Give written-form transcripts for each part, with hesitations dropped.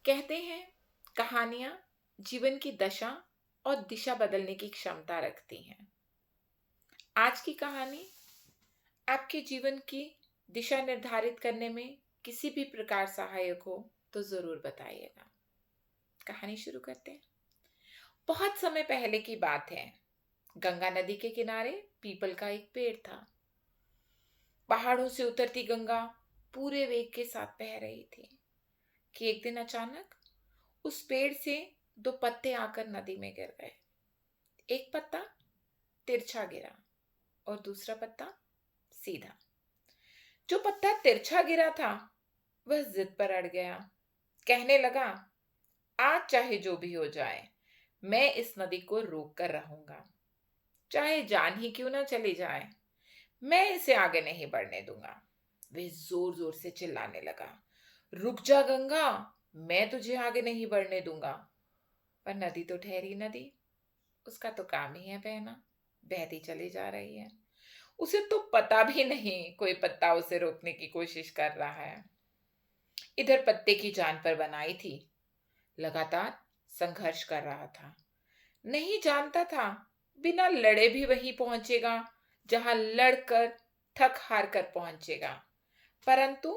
कहते हैं कहानियां जीवन की दशा और दिशा बदलने की क्षमता रखती हैं। आज की कहानी आपके जीवन की दिशा निर्धारित करने में किसी भी प्रकार सहायक हो तो जरूर बताइएगा। कहानी शुरू करते हैं। बहुत समय पहले की बात है। गंगा नदी के किनारे पीपल का एक पेड़ था। पहाड़ों से उतरती गंगा पूरे वेग के साथ बह रही थी कि एक दिन अचानक उस पेड़ से दो पत्ते आकर नदी में गिर गए। एक पत्ता तिरछा गिरा और दूसरा पत्ता सीधा। जो पत्ता तिरछा गिरा था वह जिद पर अड़ गया। कहने लगा, आज चाहे जो भी हो जाए, मैं इस नदी को रोक कर रहूंगा। चाहे जान ही क्यों ना चली जाए, मैं इसे आगे नहीं बढ़ने दूंगा। वह जोर जोर से चिल्लाने लगा, रुक जा गंगा, मैं तुझे आगे नहीं बढ़ने दूंगा। पर नदी तो ठहरी नदी, उसका तो काम ही है बहना, बहती चली जा रही है। उसे तो पता भी नहीं कोई पत्ता उसे रोकने की कोशिश कर रहा है। इधर पत्ते की जान पर बनाई थी, लगातार संघर्ष कर रहा था। नहीं जानता था बिना लड़े भी वहीं पहुंचेगा जहां लड़कर थक हार कर पहुंचेगा। परंतु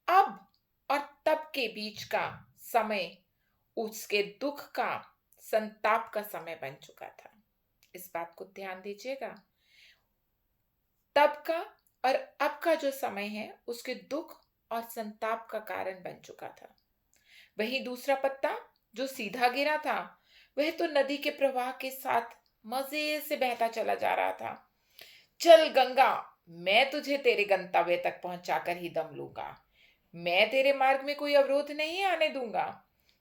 अब और तब के बीच का समय उसके दुख का, संताप का समय बन चुका था। इस बात को ध्यान दीजिएगा। तब का और अब का जो समय है उसके दुख और संताप का कारण बन चुका था। वहीं दूसरा पत्ता जो सीधा गिरा था, वह तो नदी के प्रवाह के साथ मजे से बहता चला जा रहा था। चल गंगा, मैं तुझे तेरे गंतव्य तक पहुंचाकर ही दम लूंगा। मैं तेरे मार्ग में कोई अवरोध नहीं आने दूंगा।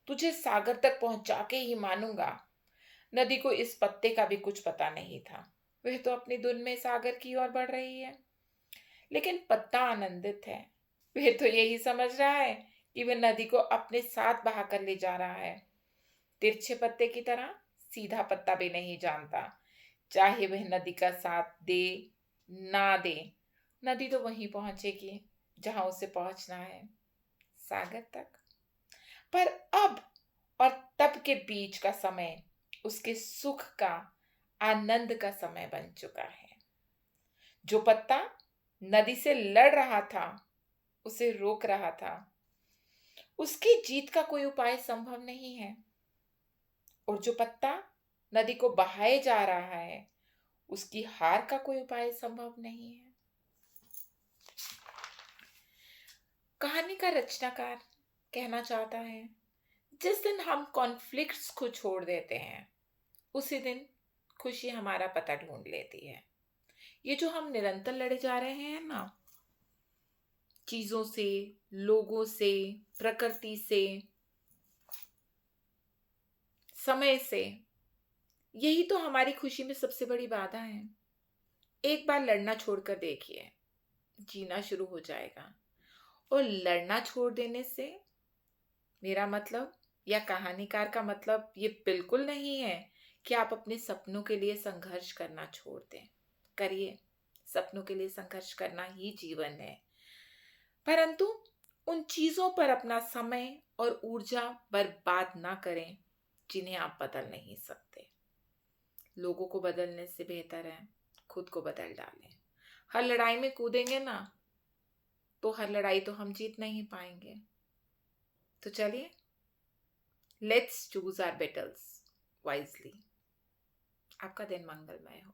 तुझे सागर तक पहुंचा के ही मानूंगा। नदी को इस पत्ते का भी कुछ पता नहीं था। वह तो अपनी धुन में सागर की ओर बढ़ रही है, लेकिन पत्ता आनंदित है। वह तो यही समझ रहा है कि वह नदी को अपने साथ बहाकर ले जा रहा है। तिरछे पत्ते की तरह सीधा पत्ता भी नहीं जानता, चाहे वह नदी का साथ दे ना दे, नदी तो वहीं पहुंचेगी जहां उसे पहुंचना है, सागर तक। पर अब और तब के बीच का समय उसके सुख का, आनंद का समय बन चुका है। जो पत्ता नदी से लड़ रहा था, उसे रोक रहा था, उसकी जीत का कोई उपाय संभव नहीं है। और जो पत्ता नदी को बहाए जा रहा है, उसकी हार का कोई उपाय संभव नहीं है। कहानी का रचनाकार कहना चाहता है, जिस दिन हम कॉन्फ्लिक्ट्स को छोड़ देते हैं, उसी दिन खुशी हमारा पता ढूंढ लेती है। ये जो हम निरंतर लड़े जा रहे हैं ना, चीजों से, लोगों से, प्रकृति से, समय से, यही तो हमारी खुशी में सबसे बड़ी बाधा है। एक बार लड़ना छोड़कर देखिए, जीना शुरू हो जाएगा। और लड़ना छोड़ देने से मेरा मतलब, या कहानीकार का मतलब, ये बिल्कुल नहीं है कि आप अपने सपनों के लिए संघर्ष करना छोड़ दें। करिए, सपनों के लिए संघर्ष करना ही जीवन है। परंतु उन चीजों पर अपना समय और ऊर्जा बर्बाद ना करें जिन्हें आप बदल नहीं सकते। लोगों को बदलने से बेहतर है खुद को बदल डालें। हर लड़ाई में कूदेंगे ना, तो हर लड़ाई तो हम जीत नहीं पाएंगे। तो चलिए, let's choose our battles wisely. आपका दिन मंगलमय हो।